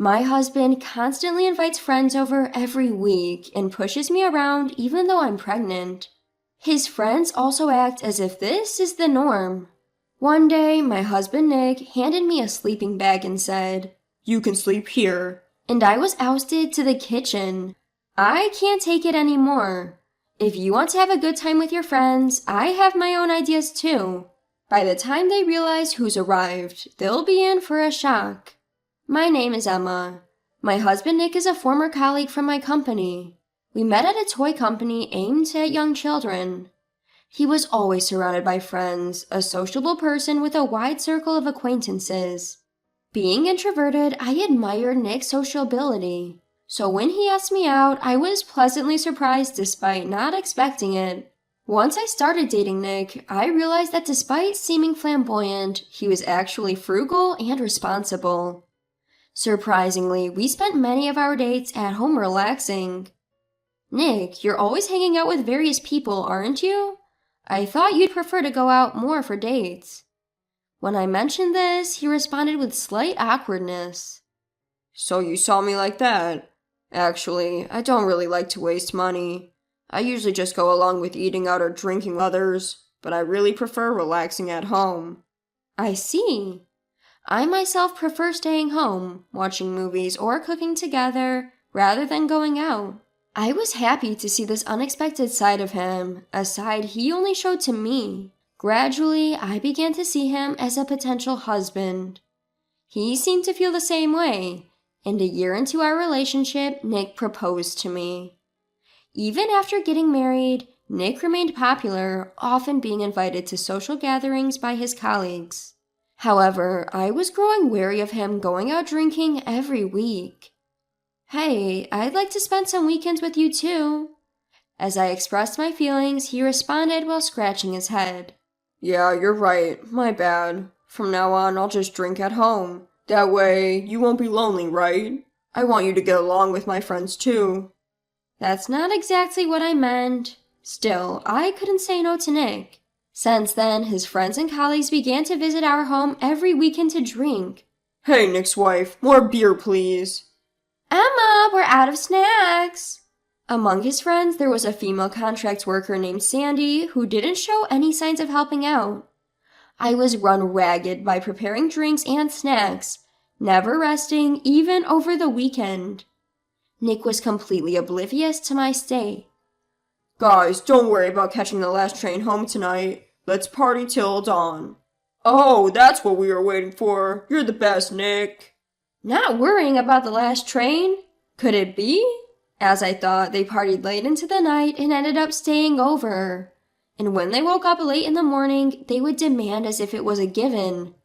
My husband constantly invites friends over every week and pushes me around even though I'm pregnant. His friends also act as if this is the norm. One day, my husband Nick handed me a sleeping bag and said, "You can sleep here." And I was ousted to the kitchen. I can't take it anymore. If you want to have a good time with your friends, I have my own ideas too. By the time they realize who's arrived, they'll be in for a shock. My name is Emma. My husband Nick is a former colleague from my company. We met at a toy company aimed at young children. He was always surrounded by friends, a sociable person with a wide circle of acquaintances. Being introverted, I admired Nick's sociability. So when he asked me out, I was pleasantly surprised despite not expecting it. Once I started dating Nick, I realized that despite seeming flamboyant, he was actually frugal and responsible. Surprisingly, we spent many of our dates at home relaxing. "Nick, you're always hanging out with various people, aren't you? I thought you'd prefer to go out more for dates." When I mentioned this, he responded with slight awkwardness. "So you saw me like that? Actually, I don't really like to waste money. I usually just go along with eating out or drinking with others, but I really prefer relaxing at home." "I see. I myself prefer staying home, watching movies or cooking together, rather than going out." I was happy to see this unexpected side of him, a side he only showed to me. Gradually, I began to see him as a potential husband. He seemed to feel the same way, and a year into our relationship, Nick proposed to me. Even after getting married, Nick remained popular, often being invited to social gatherings by his colleagues. However, I was growing wary of him going out drinking every week. "Hey, I'd like to spend some weekends with you too." As I expressed my feelings, he responded while scratching his head. "Yeah, you're right. My bad. From now on, I'll just drink at home. That way, you won't be lonely, right? I want you to get along with my friends too." That's not exactly what I meant. Still, I couldn't say no to Nick. Since then, his friends and colleagues began to visit our home every weekend to drink. "Hey, Nick's wife, more beer, please." "Emma, we're out of snacks." Among his friends, there was a female contract worker named Sandy who didn't show any signs of helping out. I was run ragged by preparing drinks and snacks, never resting even over the weekend. Nick was completely oblivious to my state. "Guys, don't worry about catching the last train home tonight. Let's party till dawn." "Oh, that's what we were waiting for. You're the best, Nick." Not worrying about the last train? Could it be? As I thought, they partied late into the night and ended up staying over. And when they woke up late in the morning, they would demand as if it was a given.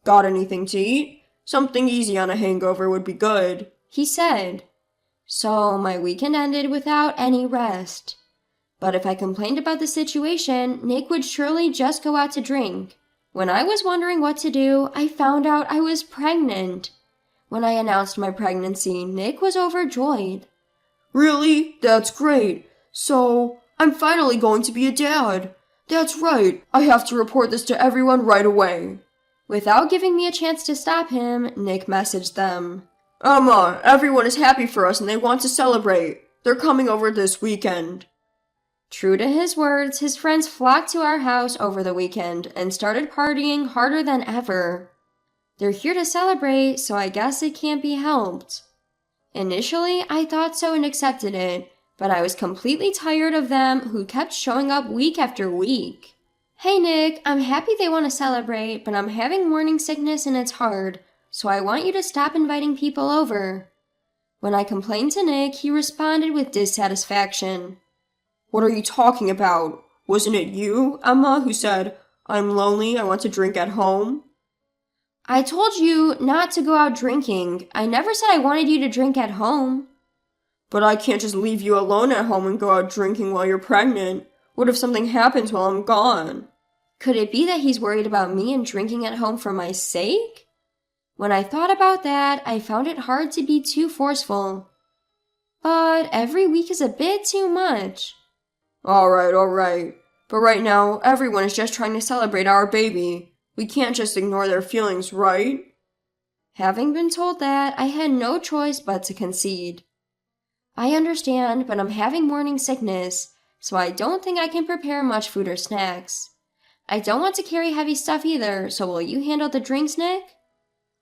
"Got anything to eat? Something easy on a hangover would be good," he said. So my weekend ended without any rest. But if I complained about the situation, Nick would surely just go out to drink. When I was wondering what to do, I found out I was pregnant. When I announced my pregnancy, Nick was overjoyed. "Really? That's great. So, I'm finally going to be a dad. That's right. I have to report this to everyone right away." Without giving me a chance to stop him, Nick messaged them. "Emma, everyone is happy for us and they want to celebrate. They're coming over this weekend." True to his words, his friends flocked to our house over the weekend and started partying harder than ever. They're here to celebrate, so I guess it can't be helped. Initially, I thought so and accepted it, but I was completely tired of them who kept showing up week after week. "Hey Nick, I'm happy they want to celebrate, but I'm having morning sickness and it's hard, so I want you to stop inviting people over." When I complained to Nick, he responded with dissatisfaction. "What are you talking about? Wasn't it you, Emma, who said, 'I'm lonely, I want to drink at home'?" "I told you not to go out drinking. I never said I wanted you to drink at home." "But I can't just leave you alone at home and go out drinking while you're pregnant. What if something happens while I'm gone?" Could it be that he's worried about me and drinking at home for my sake? When I thought about that, I found it hard to be too forceful. But every week is a bit too much. All right. But right now, everyone is just trying to celebrate our baby. We can't just ignore their feelings, right?" Having been told that, I had no choice but to concede. I understand, but I'm having morning sickness, so I don't think I can prepare much food or snacks. I don't want to carry heavy stuff either, so will you handle the drinks, Nick?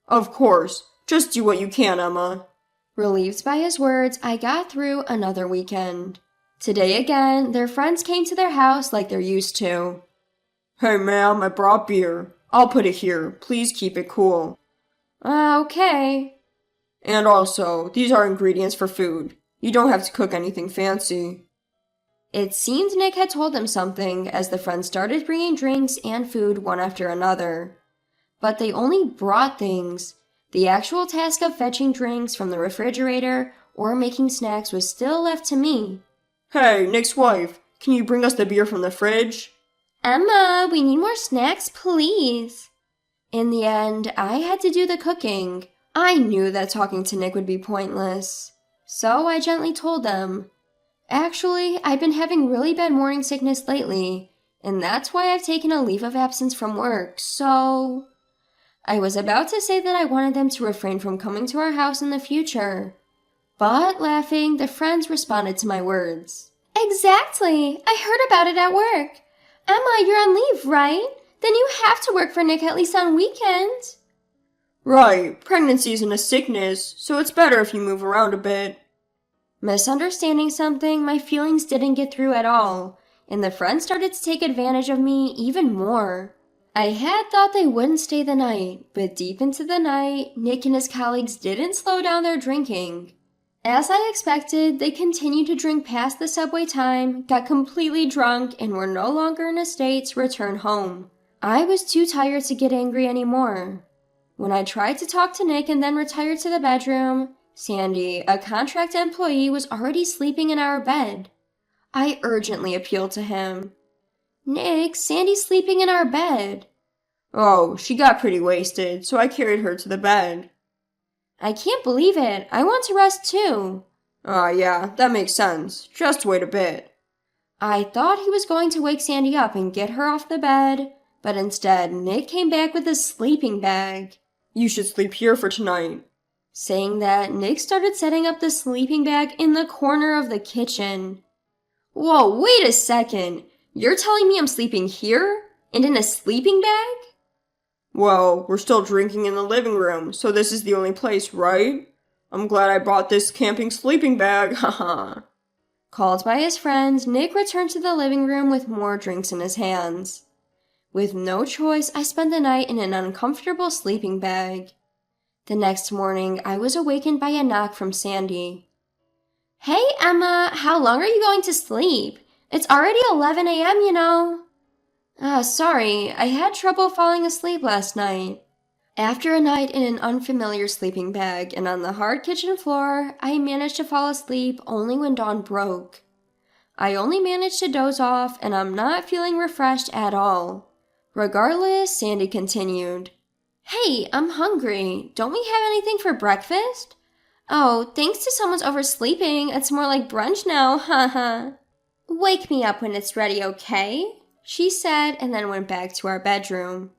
Of course. Just do what you can, Emma. Relieved by his words, I got through another weekend. Today again, their friends came to their house like they're used to. Hey, ma'am, I brought beer. I'll put it here. Please keep it cool. Okay. And also, these are ingredients for food. You don't have to cook anything fancy. It seemed Nick had told them something as the friends started bringing drinks and food one after another. But they only brought things. The actual task of fetching drinks from the refrigerator or making snacks was still left to me. Hey, Nick's wife, can you bring us the beer from the fridge? Emma, we need more snacks, please. In the end, I had to do the cooking. I knew that talking to Nick would be pointless. So I gently told them, actually, I've been having really bad morning sickness lately, and that's why I've taken a leave of absence from work, so... I was about to say that I wanted them to refrain from coming to our house in the future. But, laughing, the friends responded to my words. Exactly! I heard about it at work. Emma, you're on leave, right? Then you have to work for Nick at least on weekends. Right, pregnancy isn't a sickness, so it's better if you move around a bit. Misunderstanding something, my feelings didn't get through at all, and the friends started to take advantage of me even more. I had thought they wouldn't stay the night, but deep into the night, Nick and his colleagues didn't slow down their drinking. As I expected, they continued to drink past the subway time, got completely drunk, and were no longer in a state to return home. I was too tired to get angry anymore. When I tried to talk to Nick and then retired to the bedroom, Sandy, a contract employee, was already sleeping in our bed. I urgently appealed to him. Nick, Sandy's sleeping in our bed. Oh, she got pretty wasted, so I carried her to the bed. I can't believe it. I want to rest too. Yeah, that makes sense. Just wait a bit. I thought he was going to wake Sandy up and get her off the bed, but instead Nick came back with a sleeping bag. You should sleep here for tonight. Saying that, Nick started setting up the sleeping bag in the corner of the kitchen. Whoa, wait a second. You're telling me I'm sleeping here? And in a sleeping bag? Well, we're still drinking in the living room, so this is the only place, right? I'm glad I brought this camping sleeping bag, haha. Called by his friends, Nick returned to the living room with more drinks in his hands. With no choice, I spent the night in an uncomfortable sleeping bag. The next morning, I was awakened by a knock from Sandy. Hey, Emma, how long are you going to sleep? It's already 11 a.m., you know. Sorry, I had trouble falling asleep last night. After a night in an unfamiliar sleeping bag and on the hard kitchen floor, I managed to fall asleep only when dawn broke. I only managed to doze off, and I'm not feeling refreshed at all. Regardless, Sandy continued. Hey, I'm hungry. Don't we have anything for breakfast? Oh, thanks to someone's oversleeping, it's more like brunch now, haha. Wake me up when it's ready, okay? She said, and then went back to our bedroom.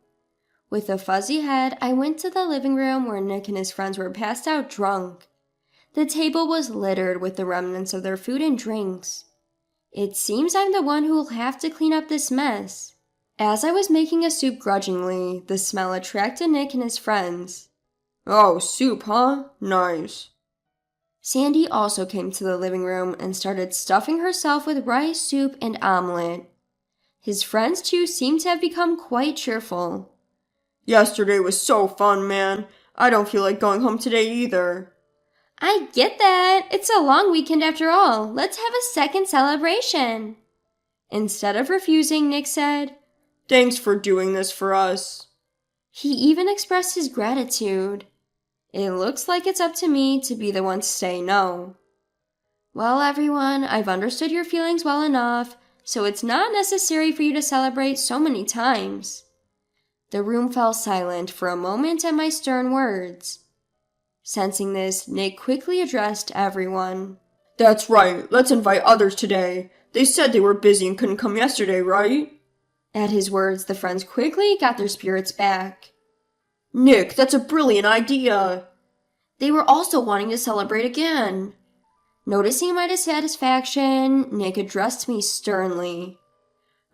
With a fuzzy head, I went to the living room where Nick and his friends were passed out drunk. The table was littered with the remnants of their food and drinks. It seems I'm the one who will have to clean up this mess. As I was making a soup grudgingly, the smell attracted Nick and his friends. Oh, soup, huh? Nice. Sandy also came to the living room and started stuffing herself with rice, soup, and omelet. His friends, too, seemed to have become quite cheerful. Yesterday was so fun, man. I don't feel like going home today either. I get that. It's a long weekend after all. Let's have a second celebration. Instead of refusing, Nick said, Thanks for doing this for us. He even expressed his gratitude. It looks like it's up to me to be the one to say no. Well, everyone, I've understood your feelings well enough, so it's not necessary for you to celebrate so many times. The room fell silent for a moment at my stern words. Sensing this, Nick quickly addressed everyone. That's right, let's invite others today. They said they were busy and couldn't come yesterday, right? At his words, the friends quickly got their spirits back. Nick, that's a brilliant idea. They were also wanting to celebrate again. Noticing my dissatisfaction, Nick addressed me sternly.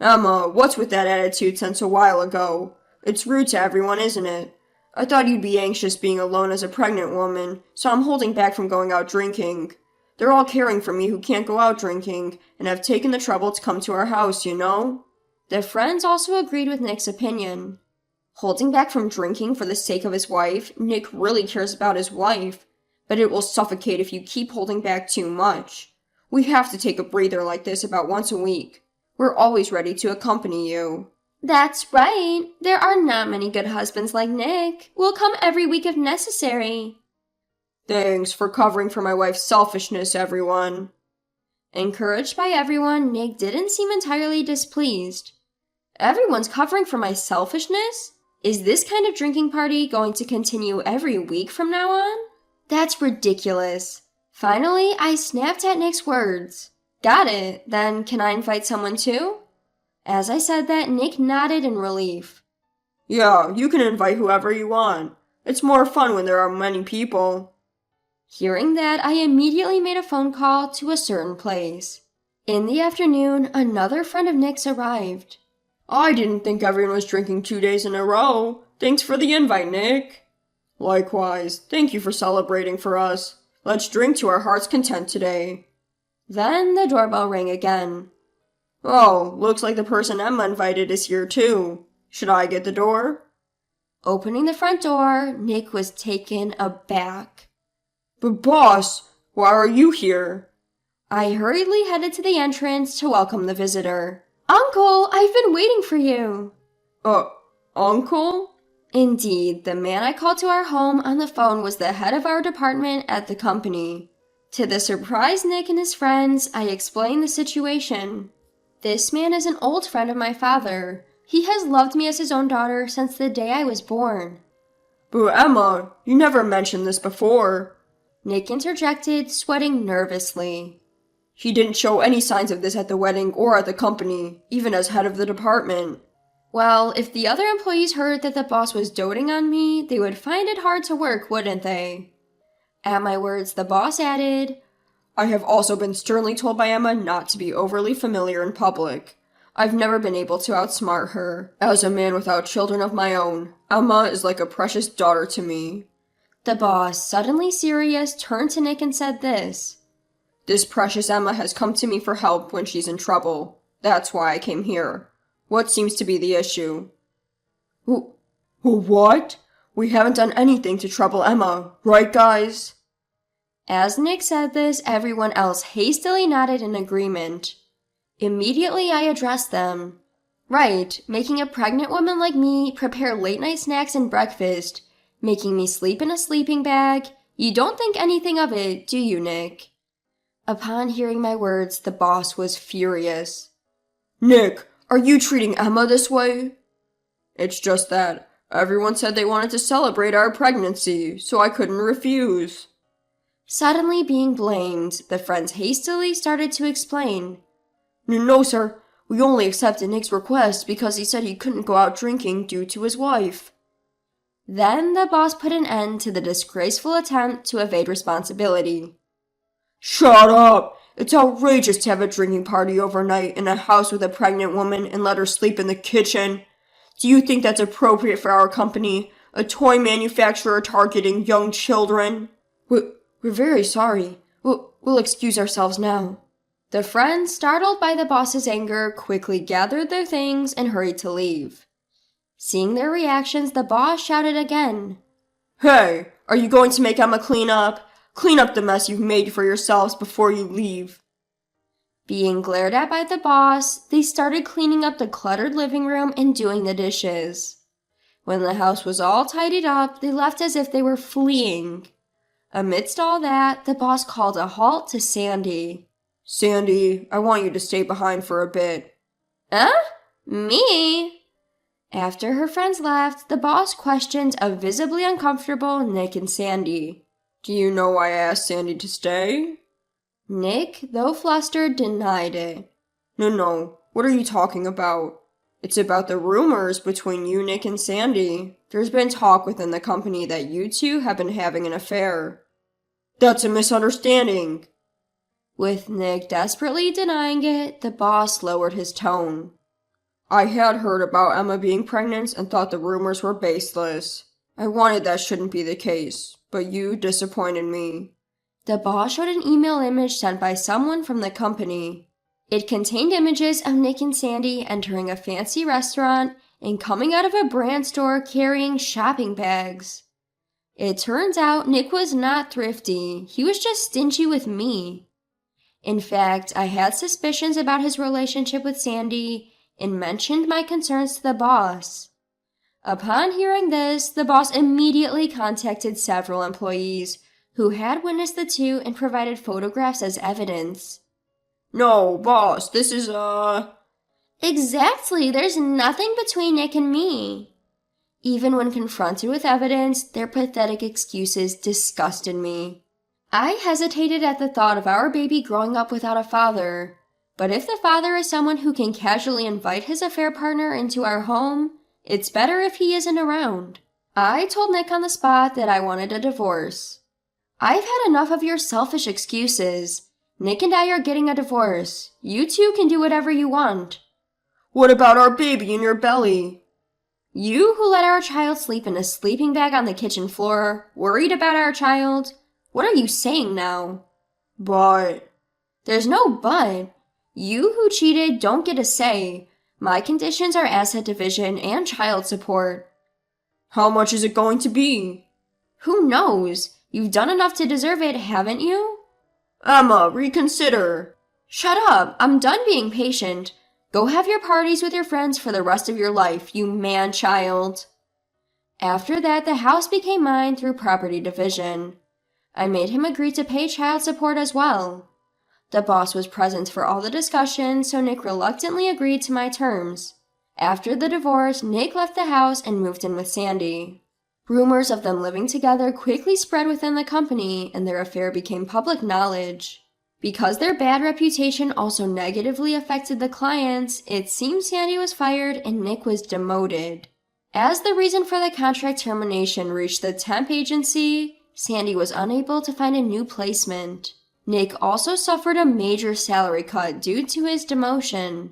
Emma, what's with that attitude since a while ago? It's rude to everyone, isn't it? I thought you'd be anxious being alone as a pregnant woman, so I'm holding back from going out drinking. They're all caring for me who can't go out drinking, and have taken the trouble to come to our house, you know? The friends also agreed with Nick's opinion. Holding back from drinking for the sake of his wife, Nick really cares about his wife, but it will suffocate if you keep holding back too much. We have to take a breather like this about once a week. We're always ready to accompany you. That's right. There are not many good husbands like Nick. We'll come every week if necessary. Thanks for covering for my wife's selfishness, everyone. Encouraged by everyone, Nick didn't seem entirely displeased. Everyone's covering for my selfishness? Is this kind of drinking party going to continue every week from now on? That's ridiculous. Finally, I snapped at Nick's words. Got it. Then can I invite someone too? As I said that, Nick nodded in relief. Yeah, you can invite whoever you want. It's more fun when there are many people. Hearing that, I immediately made a phone call to a certain place. In the afternoon, another friend of Nick's arrived. I didn't think everyone was drinking 2 days in a row. Thanks for the invite, Nick. Likewise, thank you for celebrating for us. Let's drink to our heart's content today. Then the doorbell rang again. Oh, looks like the person Emma invited is here too. Should I get the door? Opening the front door, Nick was taken aback. But boss, why are you here? I hurriedly headed to the entrance to welcome the visitor. Uncle, I've been waiting for you. Uncle? Indeed, the man I called to our home on the phone was the head of our department at the company. To the surprised Nick and his friends, I explained the situation. This man is an old friend of my father. He has loved me as his own daughter since the day I was born. But Emma, you never mentioned this before. Nick interjected, sweating nervously. He didn't show any signs of this at the wedding or at the company, even as head of the department. Well, if the other employees heard that the boss was doting on me, they would find it hard to work, wouldn't they? At my words, the boss added, I have also been sternly told by Emma not to be overly familiar in public. I've never been able to outsmart her. As a man without children of my own, Emma is like a precious daughter to me. The boss, suddenly serious, turned to Nick and said this. This precious Emma has come to me for help when she's in trouble. That's why I came here. What seems to be the issue? What? We haven't done anything to trouble Emma, right, guys? As Nick said this, everyone else hastily nodded in agreement. Immediately, I addressed them. Right, making a pregnant woman like me prepare late-night snacks and breakfast, making me sleep in a sleeping bag. You don't think anything of it, do you, Nick? Upon hearing my words, the boss was furious. Nick, are you treating Emma this way? It's just that everyone said they wanted to celebrate our pregnancy, so I couldn't refuse. Suddenly being blamed, the friends hastily started to explain. No, sir. We only accepted Nick's request because he said he couldn't go out drinking due to his wife. Then the boss put an end to the disgraceful attempt to evade responsibility. Shut up! It's outrageous to have a drinking party overnight in a house with a pregnant woman and let her sleep in the kitchen. Do you think that's appropriate for our company, a toy manufacturer targeting young children? We're very sorry. We'll excuse ourselves now. The friends, startled by the boss's anger, quickly gathered their things and hurried to leave. Seeing their reactions, the boss shouted again. Hey, are you going to make Emma clean up? Clean up the mess you've made for yourselves before you leave. Being glared at by the boss, they started cleaning up the cluttered living room and doing the dishes. When the house was all tidied up, they left as if they were fleeing. Amidst all that, the boss called a halt to Sandy. Sandy, I want you to stay behind for a bit. Me? After her friends left, the boss questioned a visibly uncomfortable Nick and Sandy. Do you know why I asked Sandy to stay? Nick, though flustered, denied it. No. What are you talking about? It's about the rumors between you, Nick, and Sandy. There's been talk within the company that you two have been having an affair. That's a misunderstanding. With Nick desperately denying it, the boss lowered his tone. I had heard about Emma being pregnant and thought the rumors were baseless. I wanted that shouldn't be the case, but you disappointed me. The boss showed an email image sent by someone from the company. It contained images of Nick and Sandy entering a fancy restaurant and coming out of a brand store carrying shopping bags. It turns out Nick was not thrifty, he was just stingy with me. In fact, I had suspicions about his relationship with Sandy and mentioned my concerns to the boss. Upon hearing this, the boss immediately contacted several employees who had witnessed the two and provided photographs as evidence. No, boss, this is, Exactly, there's nothing between Nick and me. Even when confronted with evidence, their pathetic excuses disgusted me. I hesitated at the thought of our baby growing up without a father, but if the father is someone who can casually invite his affair partner into our home, it's better if he isn't around. I told Nick on the spot that I wanted a divorce. I've had enough of your selfish excuses. Nick and I are getting a divorce. You two can do whatever you want. What about our baby in your belly? You who let our child sleep in a sleeping bag on the kitchen floor, worried about our child? What are you saying now? But... There's no but. You who cheated don't get a say. My conditions are asset division and child support. How much is it going to be? Who knows? You've done enough to deserve it, haven't you? Emma, reconsider. Shut up. I'm done being patient. Go have your parties with your friends for the rest of your life, you man-child. After that, the house became mine through property division. I made him agree to pay child support as well. The boss was present for all the discussion, so Nick reluctantly agreed to my terms. After the divorce, Nick left the house and moved in with Sandy. Rumors of them living together quickly spread within the company, and their affair became public knowledge. Because their bad reputation also negatively affected the clients, it seems Sandy was fired and Nick was demoted. As the reason for the contract termination reached the temp agency, Sandy was unable to find a new placement. Nick also suffered a major salary cut due to his demotion.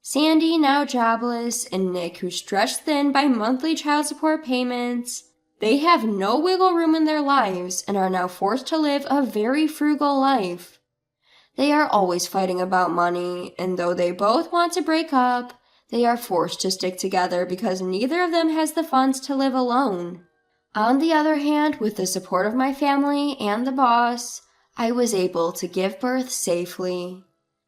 Sandy, now jobless, and Nick, who stretched thin by monthly child support payments, they have no wiggle room in their lives and are now forced to live a very frugal life. They are always fighting about money, and though they both want to break up, they are forced to stick together because neither of them has the funds to live alone. On the other hand, with the support of my family and the boss, I was able to give birth safely.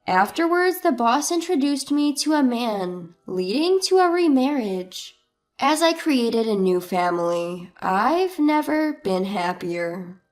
Afterwards, the boss introduced me to a man, leading to a remarriage. As I created a new family, I've never been happier.